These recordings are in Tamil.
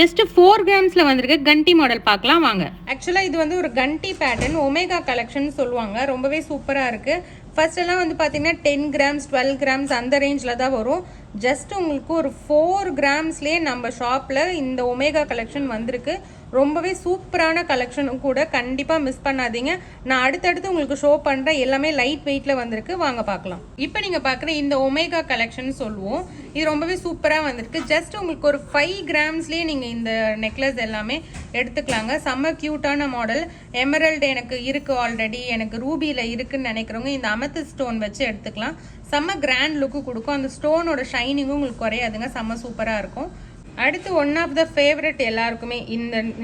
ஜஸ்ட் 4 கிராம்ஸ்ல வந்திருக்கு கண்டி மாடல் பார்க்கலாம் வாங்க. ஆக்சுவலாக இது வந்து ஒரு கண்டி பேட்டர்ன் ஒமேகா கலெக்ஷன் சொல்லுவாங்க. ரொம்பவே சூப்பராக இருக்குது. ஃபர்ஸ்ட் எல்லாம் வந்து பார்த்தீங்கன்னா 10 கிராம்ஸ் 12 கிராம்ஸ் அந்த ரேஞ்சில் தான் வரும். ஜஸ்ட் உங்களுக்கு ஒரு 4 கிராம்ஸ்லேயே நம்ம ஷாப்பில் இந்த ஒமேகா கலெக்ஷன் வந்திருக்கு. ரொம்பவே சூப்பரான கலெக்ஷனும் கூட, கண்டிப்பாக மிஸ் பண்ணாதீங்க. நான் அடுத்தடுத்து உங்களுக்கு ஷோ பண்ணுறேன். எல்லாமே லைட் வெயிட்டில் வந்திருக்கு, வாங்க பார்க்கலாம். இப்போ நீங்கள் பார்க்குற இந்த ஒமேகா கலெக்ஷன் சொல்லுவோம். இது ரொம்பவே சூப்பராக வந்திருக்கு. ஜஸ்ட் உங்களுக்கு ஒரு 5 கிராம்ஸ்லேயே நீங்கள் இந்த நெக்லஸ் எல்லாமே எடுத்துக்கலாங்க. செம்ம க்யூட்டான மாடல். எமரல்டு எனக்கு இருக்குது ஆல்ரெடி, எனக்கு ரூபியில் இருக்குதுன்னு நினைக்கிறவங்க இந்த அமெத் ஸ்டோன் வச்சு எடுத்துக்கலாம். செம்ம கிராண்ட் லுக்கு கொடுக்கும். அந்த ஸ்டோனோட ஷைனிங்கும் உங்களுக்கு குறையாதுங்க. செம்ம சூப்பராக இருக்கும். அடுத்து ஒன் ஆஃப் த ஃபேவரட் எல்லாருக்குமே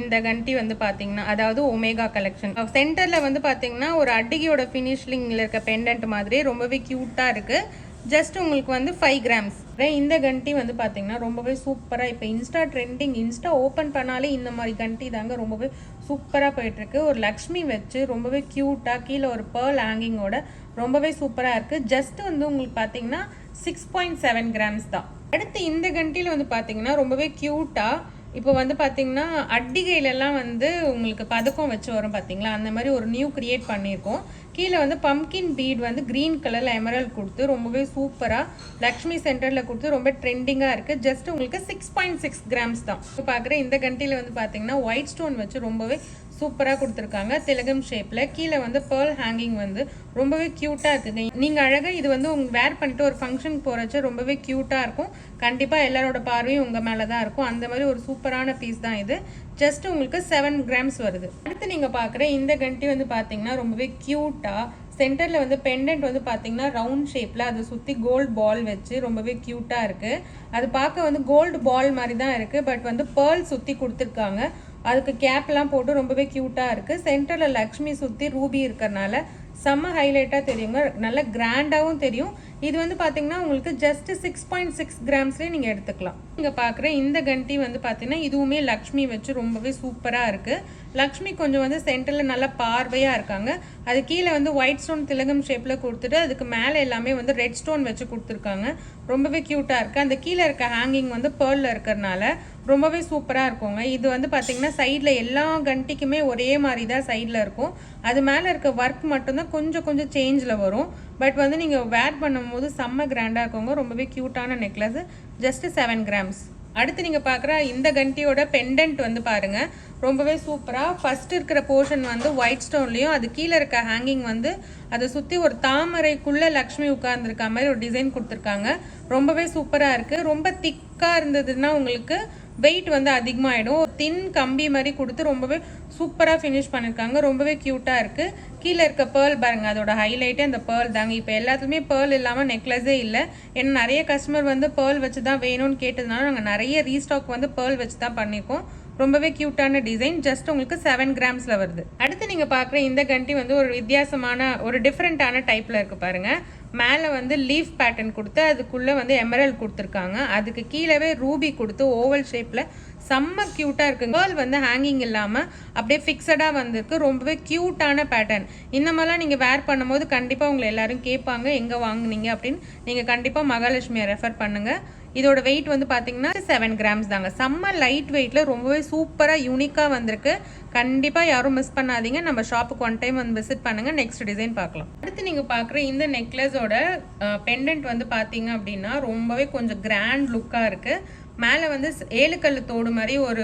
இந்த கண்டி வந்து பார்த்தீங்கன்னா, அதாவது ஒமேகா கலெக்ஷன் சென்டரில் வந்து பார்த்தீங்கன்னா ஒரு அட்டிகையோட ஃபினிஷிங்கில் இருக்க பெண்டன்ட் மாதிரி ரொம்பவே க்யூட்டாக இருக்குது. ஜஸ்ட் உங்களுக்கு வந்து 5 கிராம்ஸ். இந்த கண்டி வந்து பார்த்தீங்கன்னா ரொம்பவே சூப்பராக, இப்போ இன்ஸ்டா ட்ரெண்டிங், இன்ஸ்டா ஓப்பன் பண்ணாலே இந்த மாதிரி கண்டி தாங்க ரொம்பவே சூப்பராக போயிட்டுருக்கு. ஒரு லக்ஷ்மி வச்சு ரொம்பவே க்யூட்டாக கீழே ஒரு பேர்ல் ஹேங்கிங்கோட ரொம்பவே சூப்பராக இருக்குது. ஜஸ்ட் வந்து உங்களுக்கு பார்த்தீங்கன்னா 6.7 கிராம்ஸ் தான். அடுத்து இந்த கண்டியில் வந்து பார்த்தீங்கன்னா ரொம்பவே க்யூட்டாக, இப்போ வந்து பார்த்தீங்கன்னா அட்டிகையிலலாம் வந்து உங்களுக்கு பதக்கம் வச்சு வரும் பார்த்தீங்களா, அந்த மாதிரி ஒரு நியூ கிரியேட் பண்ணியிருக்கோம். கீழே வந்து பம்கின் பீட் வந்து க்ரீன் கலரில் எமரல் கொடுத்து ரொம்பவே சூப்பராக லக்ஷ்மி சென்டரில் கொடுத்து ரொம்ப ட்ரெண்டிங்காக இருக்குது. ஜஸ்ட் உங்களுக்கு 6.6 கிராம்ஸ் தான். இப்போ பார்க்குற இந்த கண்டியில் வந்து பார்த்தீங்கன்னா ஒயிட் ஸ்டோன் வச்சு ரொம்பவே சூப்பராக கொடுத்துருக்காங்க. திலகம் ஷேப்பில் கீழே வந்து பேர்ல் ஹேங்கிங் வந்து ரொம்பவே க்யூட்டாக இருக்குங்க. நீங்கள் அழகாக இது வந்து உங்கள் வேர் பண்ணிட்டு ஒரு ஃபங்க்ஷனுக்கு போகிறச்ச ரொம்பவே க்யூட்டாக இருக்கும். கண்டிப்பாக எல்லாரோட பார்வையும் உங்கள் மேலே தான் இருக்கும். அந்த மாதிரி ஒரு சூப்பரான பீஸ் தான் இது. ஜஸ்ட் உங்களுக்கு 7 கிராம்ஸ் வருது. அடுத்து நீங்கள் பார்க்குற இந்த கண்டி வந்து பார்த்தீங்கன்னா ரொம்பவே க்யூட்டாக சென்டரில் வந்து பெண்டன்ட் வந்து பார்த்தீங்கன்னா ரவுண்ட் ஷேப்பில் அதை சுற்றி கோல்டு பால் வச்சு ரொம்பவே க்யூட்டாக இருக்குது. அது பார்க்க வந்து கோல்டு பால் மாதிரி தான் இருக்குது, பட் வந்து பேர்ல் சுற்றி கொடுத்துருக்காங்க. அதுக்கு கேப்லாம் போட்டு ரொம்பவே க்யூட்டாக இருக்குது. சென்டரில் லக்ஷ்மி சுற்றி ரூபி இருக்கிறனால செம்ம ஹைலைட்டாக தெரியுங்க. நல்ல கிராண்டாகவும் தெரியும். இது வந்து பார்த்தீங்கன்னா உங்களுக்கு ஜஸ்ட் 6.6 கிராம்ஸ்லேயே நீங்கள் எடுத்துக்கலாம். நீங்கள் பார்க்குற இந்த கண்டி வந்து பார்த்தீங்கன்னா இதுவுமே லக்ஷ்மி வச்சு ரொம்பவே சூப்பராக இருக்குது. லக்ஷ்மி கொஞ்சம் வந்து சென்டரில் நல்லா பார்வையாக இருக்காங்க. அது கீழே வந்து ஒயிட் ஸ்டோன் திலகம் ஷேப்பில் கொடுத்துட்டு அதுக்கு மேலே எல்லாமே வந்து ரெட் ஸ்டோன் வச்சு கொடுத்துருக்காங்க. ரொம்பவே க்யூட்டாக இருக்குது. அந்த கீழே இருக்க ஹேங்கிங் வந்து பேர்லில் இருக்கிறனால ரொம்பவே சூப்பராக இருக்குங்க. இது வந்து பார்த்தீங்கன்னா சைடில் எல்லா கண்டிக்குமே ஒரே மாதிரி தான் சைடில் இருக்கும். அது மேலே இருக்க ஒர்க் மட்டும்தான் கொஞ்சம் சேஞ்சில் வரும். பட் வந்து நீங்கள் வேர் பண்ணும்போது செம்ம கிராண்டாக இருக்குங்க. ரொம்பவே க்யூட்டான நெக்லஸ். Just 7 grams. அடுத்து நீங்கள் பார்க்குற இந்த கண்டியோட பெண்டன்ட் வந்து பாருங்கள் ரொம்பவே சூப்பராக. ஃபர்ஸ்ட் இருக்கிற போர்ஷன் வந்து ஒயிட் ஸ்டோன்லேயும் அது கீழே இருக்க ஹேங்கிங் வந்து அதை சுற்றி ஒரு தாமரைக்குள்ளே லக்ஷ்மி உட்கார்ந்துருக்க மாதிரி ஒரு டிசைன் கொடுத்துருக்காங்க. ரொம்பவே சூப்பராக இருக்குது. ரொம்ப திக்காக இருந்ததுன்னா உங்களுக்கு வெயிட் வந்து அதிகமாகிடும். தின் கம்பி மாதிரி கொடுத்து ரொம்பவே சூப்பராக ஃபினிஷ் பண்ணியிருக்காங்க. ரொம்பவே க்யூட்டாக இருக்குது. கீழே இருக்க பேர்ல் பாருங்கள், அதோட ஹைலைட்டே அந்த பேர்ல் தாங்க. இப்போ எல்லாத்துலேயுமே பேர்ல் இல்லாமல் நெக்லஸே இல்லை. ஏன்னா நிறைய கஸ்டமர் வந்து பேர்ல் வச்சு தான் வேணும்னு கேட்டதுனால நாங்கள் நிறைய ரீஸ்டாக் வந்து பேர்ல் வச்சு தான் பண்ணியிருக்கோம். ரொம்பவே க்யூட்டான டிசைன். ஜஸ்ட் உங்களுக்கு 7 கிராம்ஸில் வருது. அடுத்து நீங்கள் பார்க்குற இந்த கண்டி வந்து ஒரு வித்தியாசமான ஒரு டிஃப்ரெண்ட்டான டைப்பில் இருக்குது பாருங்கள். மேலே வந்து லீஃப் பேட்டர்ன் கொடுத்து அதுக்குள்ளே வந்து எமரல் கொடுத்துருக்காங்க. அதுக்கு கீழவே ரூபி கொடுத்து ஓவல் ஷேப்பில் செம்ம க்யூட்டாக இருக்குது. கேர்ள் வந்து ஹேங்கிங் இல்லாமல் அப்படியே ஃபிக்ஸடாக வந்திருக்கு. ரொம்பவே க்யூட்டான பேட்டர்ன். இந்த மாதிரிலாம் நீங்கள் வேர் பண்ணும்போது கண்டிப்பாக உங்களை எல்லாரும் கேட்பாங்க எங்கே வாங்குனீங்க அப்படின்னு. நீங்கள் கண்டிப்பாக மகாலட்சுமியை ரெஃபர் பண்ணுங்கள். இதோட வெயிட் வந்து பார்த்தீங்கன்னா 7 கிராம்ஸ் தாங்க. செம்ம லைட் வெயிட்டில் ரொம்பவே சூப்பராக யூனிக்காக வந்திருக்கு. கண்டிப்பாக யாரும் மிஸ் பண்ணாதீங்க. நம்ம ஷாப்புக்கு ஒன் டைம் வந்து விசிட் பண்ணுங்கள். நெக்ஸ்ட் டிசைன் பார்க்கலாம். அடுத்து நீங்கள் பார்க்குற இந்த நெக்லஸோட பெண்டன்ட் வந்து பார்த்தீங்க அப்படின்னா ரொம்பவே கொஞ்சம் கிராண்ட் லுக்காக இருக்குது. மேலே வந்து 7 கல் தோடு மாதிரி ஒரு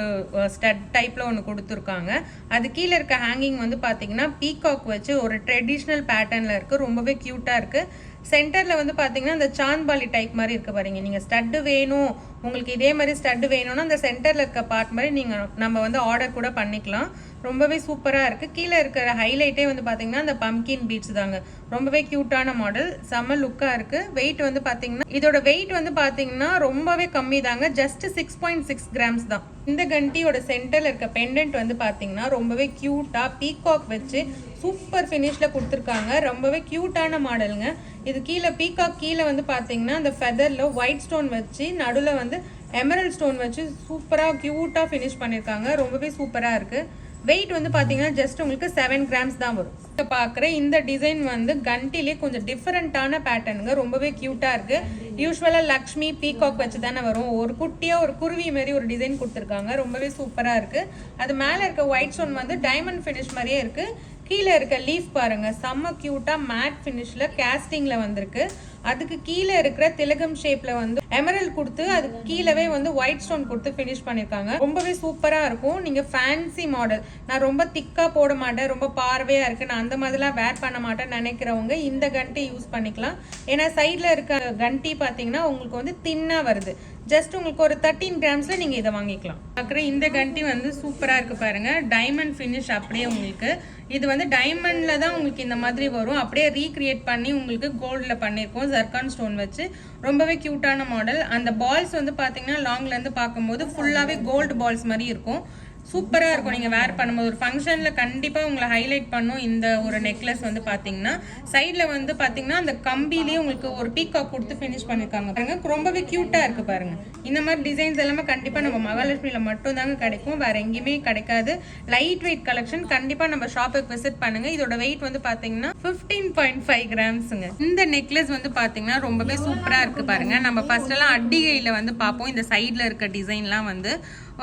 ஸ்டட் டைப்பில் ஒன்று கொடுத்துருக்காங்க. அது கீழே இருக்க ஹேங்கிங் வந்து பார்த்தீங்கன்னா பீகாக் வச்சு ஒரு ட்ரெடிஷ்னல் பேட்டர்னில் இருக்குது. ரொம்பவே க்யூட்டாக இருக்குது. சென்டரில் வந்து பார்த்தீங்கன்னா இந்த சாந்த்பாலி டைப் மாதிரி இருக்குது பாருங்க. நீங்கள் ஸ்டட்டு வேணும், உங்களுக்கு இதே மாதிரி ஸ்டட்டு வேணும்னா அந்த சென்டரில் இருக்க பார்ட் மாதிரி நீங்கள் நம்ம வந்து ஆர்டர் கூட பண்ணிக்கலாம். ரொம்பவே சூப்பராக இருக்குது. கீழே இருக்கிற ஹைலைட்டே வந்து பார்த்தீங்கன்னா இந்த பம்கின் பீட்ஸ் தாங்க. ரொம்பவே க்யூட்டான மாடல். செம்ம லுக்காக இருக்குது. வெயிட் வந்து பார்த்தீங்கன்னா இதோட வெயிட் வந்து பார்த்தீங்கன்னா ரொம்பவே கம்மி தாங்க. ஜஸ்ட் 6.6 கிராம்ஸ் தான். இந்த கண்டியோட சென்டரில் இருக்க பெண்டன்ட் வந்து பார்த்தீங்கன்னா ரொம்பவே க்யூட்டாக பீகாக் வச்சு சூப்பர் ஃபினிஷில் கொடுத்துருக்காங்க. ரொம்பவே க்யூட்டான மாடலுங்க. இது கீழே பீகாக் கீழே வந்து பார்த்தீங்கன்னா அந்த ஃபெதரில் ஒயிட் ஸ்டோன் வச்சு நடுவில் வந்து எமரல் ஸ்டோன் வச்சு சூப்பராக க்யூட்டாக ஃபினிஷ் பண்ணியிருக்காங்க. ரொம்பவே சூப்பராக இருக்குது. வெயிட் வந்து பார்த்தீங்கன்னா ஜஸ்ட் உங்களுக்கு 7 கிராம்ஸ் தான் வரும். பார்க்குற இந்த டிசைன் வந்து கண்டிலே கொஞ்சம் டிஃப்ரெண்ட்டான பேட்டர்னுங்க, ரொம்பவே க்யூட்டாக இருக்குது. யூஸ்வலாக லக்ஷ்மி பீகாக் வச்சு தானே வரும். ஒரு குட்டியாக ஒரு குருவி மாதிரி ஒரு டிசைன் கொடுத்துருக்காங்க, ரொம்பவே சூப்பராக இருக்குது. அது மேலே இருக்க ஒயிட் ஸ்டோன் வந்து டைமண்ட் ஃபினிஷ் மாதிரியே இருக்குது. கீழே இருக்க லீஃப் பாருங்க, செம்ம க்யூட்டாக மேட் ஃபினிஷில் கேஸ்டிங்கில் வந்திருக்கு. அதுக்கு கீழே இருக்கிற திலகம் ஷேப்பில் வந்து எமரல்ட் கொடுத்து அதுக்கு கீழவே வந்து ஒயிட் ஸ்டோன் கொடுத்து ஃபினிஷ் பண்ணியிருக்காங்க. ரொம்பவே சூப்பராக இருக்கும். நீங்கள் ஃபேன்சி மாடல், நான் ரொம்ப திக்காக போட மாட்டேன், ரொம்ப பார்வையாக இருக்குது, நான் அந்த மாதிரிலாம் வேர் பண்ண மாட்டேன்னு நினைக்கிறவங்க இந்த கண்டி யூஸ் பண்ணிக்கலாம். ஏன்னா சைடில் இருக்க கண்டி பார்த்தீங்கன்னா உங்களுக்கு வந்து தின்னாக வருது. ஜஸ்ட் உங்களுக்கு ஒரு 13 கிராம்ஸில் நீங்கள் இதை வாங்கிக்கலாம். பார்க்குற இந்த கண்டி வந்து சூப்பராக இருக்குது பாருங்கள், டைமண்ட் ஃபினிஷ் அப்படியே உங்களுக்கு. இது வந்து டைமண்டில் தான் உங்களுக்கு இந்த மாதிரி வரும், அப்படியே ரீக்ரியேட் பண்ணி உங்களுக்கு கோல்டில் பண்ணியிருக்கோம் ஜர்கான் ஸ்டோன் வச்சு. ரொம்பவே க்யூட்டான மாடல். அந்த பால்ஸ் வந்து பார்த்தீங்கன்னா லாங்லேருந்து பார்க்கும்போது ஃபுல்லாகவே கோல்டு பால்ஸ் மாதிரி இருக்கும். சூப்பராக இருக்கும் நீங்கள் வேர் பண்ணும்போது. ஒரு ஃபங்க்ஷனில் கண்டிப்பாக உங்களை ஹைலைட் பண்ணும் இந்த ஒரு நெக்லஸ் வந்து பார்த்தீங்கன்னா. சைடில் வந்து பார்த்தீங்கன்னா அந்த கம்பிலேயே உங்களுக்கு ஒரு பீகாக் கொடுத்து ஃபினிஷ் பண்ணியிருக்காங்க பாருங்க, ரொம்பவே க்யூட்டாக இருக்குது பாருங்க. இந்த மாதிரி டிசைன்ஸ் எல்லாமே கண்டிப்பாக நம்ம மகாலட்சுமியில் மட்டும் தாங்க கிடைக்கும், வேற எங்கேயுமே கிடைக்காது. லைட் வெயிட் கலெக்ஷன், கண்டிப்பாக நம்ம ஷாப்புக்கு விசிட் பண்ணுங்க. இதோட வெயிட் வந்து பார்த்தீங்கன்னா 15.5 கிராம்ஸுங்க. இந்த நெக்லஸ் வந்து பார்த்தீங்கன்னா ரொம்பவே சூப்பராக இருக்குது பாருங்க. நம்ம ஃபர்ஸ்ட் எல்லாம் அட்டிகையில் வந்து பார்ப்போம், இந்த சைடில் இருக்க டிசைன்லாம் வந்து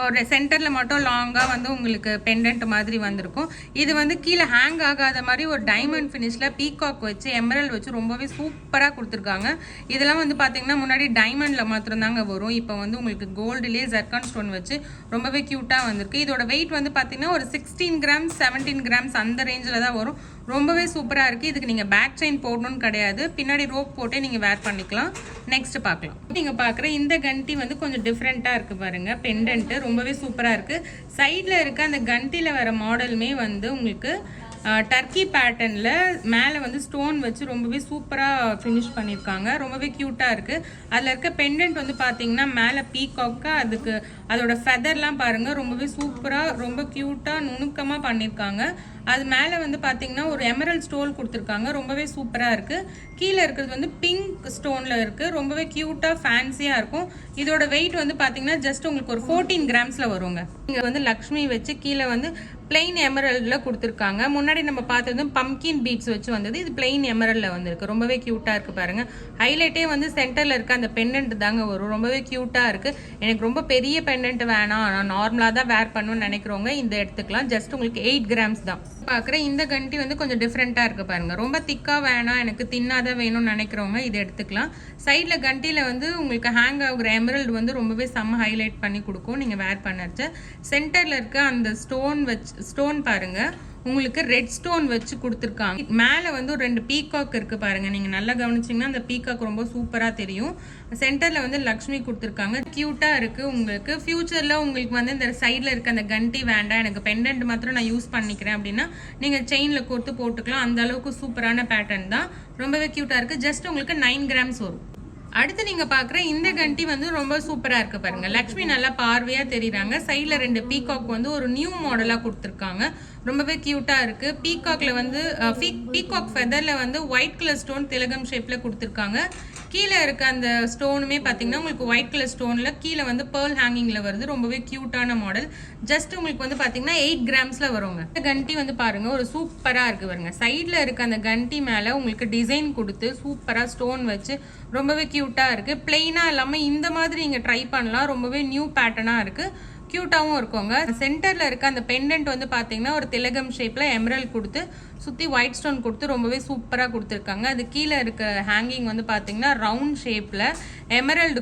ஒரு சென்டரில் மட்டும் லாங்காக வந்து உங்களுக்கு பெண்டன்ட் மாதிரி வந்திருக்கும். இது வந்து கீழே ஹேங் ஆகாத மாதிரி ஒரு டைமண்ட் ஃபினிஷில் பீகாக் வச்சு எமரல்ட் வச்சு ரொம்பவே சூப்பராக கொடுத்துருக்காங்க. இதெல்லாம் வந்து பார்த்தீங்கன்னா முன்னாடி டைமண்டில் மாத்திரம்தாங்க வரும், இப்போ வந்து உங்களுக்கு கோல்டுலேயே ஜர்கான் ஸ்டோன் வச்சு ரொம்பவே க்யூட்டாக வந்திருக்கு. இதோட வெயிட் வந்து பார்த்தீங்கன்னா ஒரு 16 கிராம்ஸ் 17 கிராம்ஸ் அந்த ரேஞ்சில் தான் வரும். ரொம்பவே சூப்பராக இருக்குது. இதுக்கு நீங்கள் பேக் செயின் போடணும்னு கிடையாது, பின்னாடி ரோப் போட்டே நீங்கள் வேர் பண்ணிக்கலாம். நெக்ஸ்ட் பார்க்கலாம். நீங்கள் பார்க்குற இந்த கண்டி வந்து கொஞ்சம் டிஃப்ரெண்ட்டாக இருக்குது பாருங்கள், பெண்டன்ட்டு ரொம்பவே சூப்பராக இருக்குது. சைடில் இருக்க அந்த கண்டியில் வர மாடலுமே வந்து உங்களுக்கு டர்க்கி பேட்டர்னில் மேலே வந்து ஸ்டோன் வச்சு ரொம்பவே சூப்பராக ஃபினிஷ் பண்ணியிருக்காங்க. ரொம்பவே க்யூட்டாக இருக்குது. அதில் இருக்க பெண்டன்ட் வந்து பார்த்தீங்கன்னா மேலே பீகாக்கு அதுக்கு அதோட ஃபெதர்லாம் பாருங்கள், ரொம்பவே சூப்பராக ரொம்ப க்யூட்டாக நுணுக்கமாக பண்ணியிருக்காங்க. அது மேலே வந்து பார்த்தீங்கன்னா ஒரு எமரல்ட் ஸ்டோன் கொடுத்துருக்காங்க, ரொம்பவே சூப்பராக இருக்குது. கீழே இருக்கிறது வந்து பிங்க் ஸ்டோனில் இருக்குது, ரொம்பவே க்யூட்டாக ஃபேன்சியாக இருக்கும். இதோட வெயிட் வந்து பார்த்தீங்கன்னா ஜஸ்ட் உங்களுக்கு ஒரு 14 கிராம்ஸில் வருங்க. இங்கே வந்து லக்ஷ்மி வச்சு கீழே வந்து பிளெயின் எமரல்டில் கொடுத்துருக்காங்க. முன்னாடி நம்ம பார்த்தது பம்கின் பீட்ஸ் வச்சு வந்தது, இது பிளெயின் எமரல்டில் வந்துருக்கு. ரொம்பவே க்யூட்டாக இருக்குது பாருங்கள். ஹைலைட்டே வந்து சென்டரில் இருக்க அந்த பெண்டன்ட் தாங்க வரும், ரொம்பவே க்யூட்டாக இருக்குது. எனக்கு ரொம்ப பெரிய பெண்டன்ட் வேணாம், நான் நார்மலாக தான் வேர் பண்ணணும்னு நினைக்கிறவங்க இந்த எடுத்துக்கலாம். ஜஸ்ட் உங்களுக்கு 8 கிராம்ஸ் தான். பார்க்குற இந்த கண்டி வந்து கொஞ்சம் டிஃப்ரெண்ட்டாக இருக்குது பாருங்கள். ரொம்ப திக்காக வேணாம், எனக்கு தின்னாதான் வேணும்னு நினைக்கிறவங்க இதை எடுத்துக்கலாம். சைடில் கண்டியில் வந்து உங்களுக்கு ஹேங் ஆகுற எமரல்டு வந்து ரொம்பவே செம்ம ஹைலைட் பண்ணி கொடுக்கும் நீங்கள் வேர் பண்ணச்சு. சென்டரில் இருக்க அந்த ஸ்டோன் பாருங்கள், உங்களுக்கு ரெட் ஸ்டோன் வச்சு கொடுத்துருக்காங்க. மேலே வந்து ஒரு 2 பீகாக் இருக்குது பாருங்கள், நீங்கள் நல்லா கவனிச்சிங்கன்னா அந்த பீகாக் ரொம்ப சூப்பராக தெரியும். சென்டரில் வந்து லக்ஷ்மி கொடுத்துருக்காங்க, க்யூட்டாக இருக்குது. உங்களுக்கு ஃப்யூச்சரில் உங்களுக்கு வந்து இந்த சைடில் இருக்க அந்த கண்டி வேண்டாம், எனக்கு பெண்டன்ட் மாத்திரம் நான் யூஸ் பண்ணிக்கிறேன் அப்படின்னா நீங்கள் செயினில் கொடுத்து போட்டுக்கலாம். அந்த அளவுக்கு சூப்பரான பேட்டர்ன் தான், ரொம்பவே க்யூட்டாக இருக்குது. ஜஸ்ட் உங்களுக்கு 9 கிராம்ஸ் வரும். அடுத்து நீங்க பாக்குற இந்த கண்டி வந்து ரொம்ப சூப்பரா இருக்கு பாருங்க. லக்ஷ்மி நல்லா பார்வையா தெரியுறாங்க. சைட்ல 2 பீகாக் வந்து ஒரு நியூ மாடலா கொடுத்துருக்காங்க, ரொம்பவே கியூட்டா இருக்கு. பீகாக்ல வந்து பீகாக் ஃபெதர்ல வந்து ஒயிட் கலர் ஸ்டோன் திலகம் ஷேப்ல கொடுத்துருக்காங்க. கீழே இருக்க அந்த ஸ்டோனுமே பார்த்தீங்கன்னா உங்களுக்கு ஒயிட் கலர் ஸ்டோனில் கீழே வந்து பேர்ல் ஹேங்கிங்கில் வருது. ரொம்பவே க்யூட்டான மாடல். ஜஸ்ட் உங்களுக்கு வந்து பார்த்தீங்கன்னா 8 கிராம்ஸில் வருங்க. இந்த கண்டி வந்து பாருங்கள், ஒரு சூப்பராக இருக்குது பாருங்க. சைடில் இருக்க அந்த கண்டி மேலே உங்களுக்கு டிசைன் கொடுத்து சூப்பராக ஸ்டோன் வச்சு ரொம்பவே க்யூட்டாக இருக்குது. பிளெயினாக இல்லாமல் இந்த மாதிரி நீங்கள் ட்ரை பண்ணலாம். ரொம்பவே நியூ பேட்டர்னாக இருக்குது, க்யூட்டாகவும் இருக்குங்க. சென்டரில் இருக்க அந்த பெண்டன்ட் வந்து பார்த்தீங்கன்னா ஒரு திலகம் ஷேப்பில் எமரல்ட் கொடுத்து சுற்றி ஒயிட் ஸ்டோன் கொடுத்து ரொம்பவே சூப்பராக கொடுத்துருக்காங்க. அது கீழே இருக்க ஹேங்கிங் வந்து பார்த்தீங்கன்னா ரவுண்ட் ஷேப்பில் எமரல்டு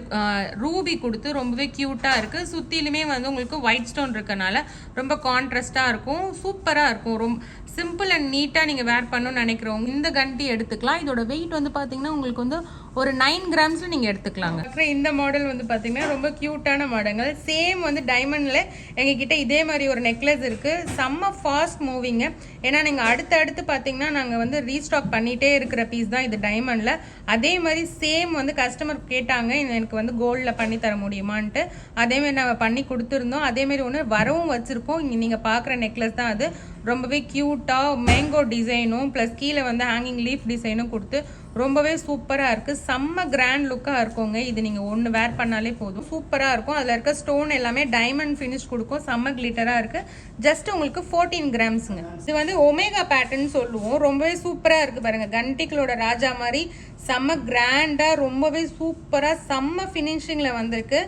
ரூபி கொடுத்து ரொம்பவே க்யூட்டாக இருக்குது. சுற்றிலுமே வந்து உங்களுக்கு ஒயிட் ஸ்டோன் இருக்கனால ரொம்ப கான்ட்ராஸ்டாக இருக்கும், சூப்பராக இருக்கும். ரொம்ப சிம்பிள் அண்ட் நீட்டாக நீங்கள் வேர் பண்ணணும்னு நினைக்கிறவங்க இந்த கண்டி எடுத்துக்கலாம். இதோட வெயிட் வந்து பார்த்தீங்கன்னா உங்களுக்கு வந்து ஒரு 9 கிராம்ஸில் நீங்கள் எடுத்துக்கலாங்க. அப்புறம் இந்த மாடல் வந்து பார்த்தீங்கன்னா ரொம்ப க்யூட்டான மாடல்கள். சேம் வந்து டைமண்டில் எங்ககிட்ட இதே மாதிரி ஒரு நெக்லஸ் இருக்குது. செம்ம ஃபாஸ்ட் மூவிங்க. ஏன்னா நீங்கள் அடுத்து பார்த்தீங்கன்னா நாங்கள் வந்து ரீஸ்டாக் பண்ணிகிட்டே இருக்கிற பீஸ் தான் இது டைமண்டில். அதே மாதிரி சேம் வந்து கஸ்டமர் கேட்டாங்க எனக்கு வந்து கோல்டில் பண்ணி தர முடியுமான்ட்டு. அதேமாதிரி நாங்கள் பண்ணி கொடுத்துருந்தோம். அதேமாதிரி ஒன்று வரவும் வச்சுருக்கோம். இங்கே நீங்கள் பார்க்குற நெக்லஸ் தான் அது. ரொம்பவே க்யூட்டாக மேங்கோ டிசைனும் ப்ளஸ் கீழே வந்து ஹேங்கிங் லீஃப் டிசைனும் கொடுத்து ரொம்பவே சூப்பராக இருக்குது. செம்ம கிராண்ட் லுக்காக இருக்குங்க. இது நீங்கள் ஒன்று வேர் பண்ணாலே போதும், சூப்பராக இருக்கும். அதில் இருக்க ஸ்டோன் எல்லாமே டைமண்ட் ஃபினிஷ் கொடுக்கும். செம்ம கிளிட்டராக இருக்குது. ஜஸ்ட் உங்களுக்கு 14 கிராம்ஸுங்க. இது வந்து ஒமேகா பேட்டர்ன் சொல்லுவோம். ரொம்பவே சூப்பராக இருக்குது பாருங்கள். கண்டிகளோட ராஜா மாதிரி செம்ம கிராண்டாக ரொம்பவே சூப்பராக செம்ம ஃபினிஷிங்கில் வந்திருக்கு.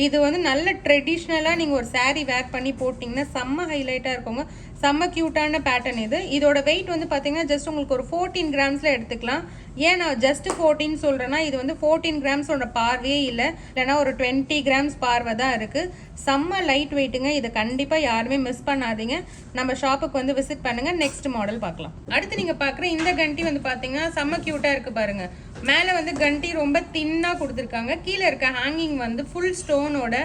இது வந்து நல்ல ட்ரெடிஷ்னலாக நீங்கள் ஒரு saree வேர் பண்ணி போட்டிங்கன்னா செம்ம ஹைலைட்டாக இருக்குங்க. செம்ம க்யூட்டான பேட்டர்ன் இது. இதோட வெயிட் வந்து பார்த்தீங்கன்னா ஜஸ்ட் உங்களுக்கு ஒரு 14 கிராம்ஸில் எடுத்துக்கலாம். ஏன் நான் ஜஸ்ட் 14 சொல்கிறேன்னா, இது வந்து 14 கிராம்ஸோட பார்வையே இல்லை, இல்லைனா ஒரு 20 கிராம்ஸ் பார்வை தான் இருக்குது. செம்ம லைட் வெயிட்டுங்க. இதை கண்டிப்பாக யாருமே மிஸ் பண்ணாதீங்க. நம்ம ஷாப்புக்கு வந்து விசிட் பண்ணுங்கள். நெக்ஸ்ட் மாடல் பார்க்கலாம். அடுத்து நீங்கள் பார்க்குற இந்த கண்டி வந்து பார்த்தீங்கன்னா செம்ம க்யூட்டாக இருக்குது பாருங்கள். மேலே வந்து கண்டி ரொம்ப தின்னாக கொடுத்துருக்காங்க. கீழே இருக்க ஹேங்கிங் வந்து ஃபுல் ஸ்டோனோட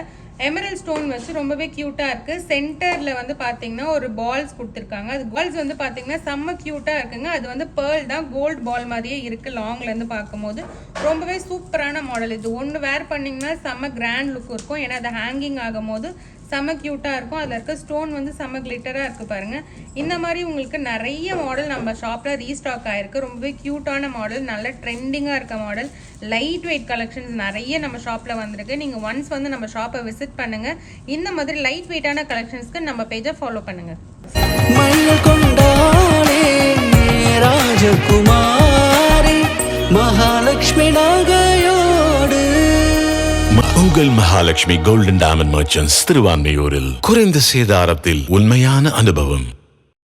எமரல்ட் ஸ்டோன் வச்சு ரொம்பவே க்யூட்டாக இருக்குது. சென்டரில் வந்து பார்த்தீங்கன்னா ஒரு பால்ஸ் கொடுத்துருக்காங்க. அது பால்ஸ் வந்து பார்த்தீங்கன்னா செம்ம க்யூட்டாக இருக்குங்க. அது வந்து பேர்ல் தான், கோல்டு பால் மாதிரியே இருக்குது லாங்லேருந்து பார்க்கும்போது. ரொம்பவே சூப்பரான மாடல். இது ஒன்று வேர் பண்ணிங்கன்னா செம்ம கிராண்ட் லுக் இருக்கும். ஏன்னா அது ஹேங்கிங் ஆகும் போது செம்ம க்யூட்டாக இருக்கும். அதில் இருக்க ஸ்டோன் வந்து செம்ம கிளிட்டராக இருக்குது பாருங்கள். இந்த மாதிரி உங்களுக்கு நிறைய மாடல் நம்ம ஷாப்பில் ரீஸ்டாக் ஆகிருக்கு. ரொம்பவே க்யூட்டான மாடல், நல்ல ட்ரெண்டிங்காக இருக்க மாடல், லைட் வெயிட் கலெக்ஷன்ஸ் நிறைய நம்ம ஷாப்பில் வந்திருக்கு. நீங்கள் ஒன்ஸ் வந்து நம்ம ஷாப்பை விசிட் பண்ணுங்கள். இந்த மாதிரி லைட் வெயிட்டான கலெக்ஷன்ஸ்க்கு நம்ம பேஜை ஃபாலோ பண்ணுங்கள். ராஜகுமாரி மகாலட்சுமி நகையோடு உங்கள் மகாலட்சுமி கோல்டன் டைமண்ட் மர்ச்சன்ட்ஸ் திருவான்மையூரில் குறைந்த சேதாரத்தில் உண்மையான அனுபவம்.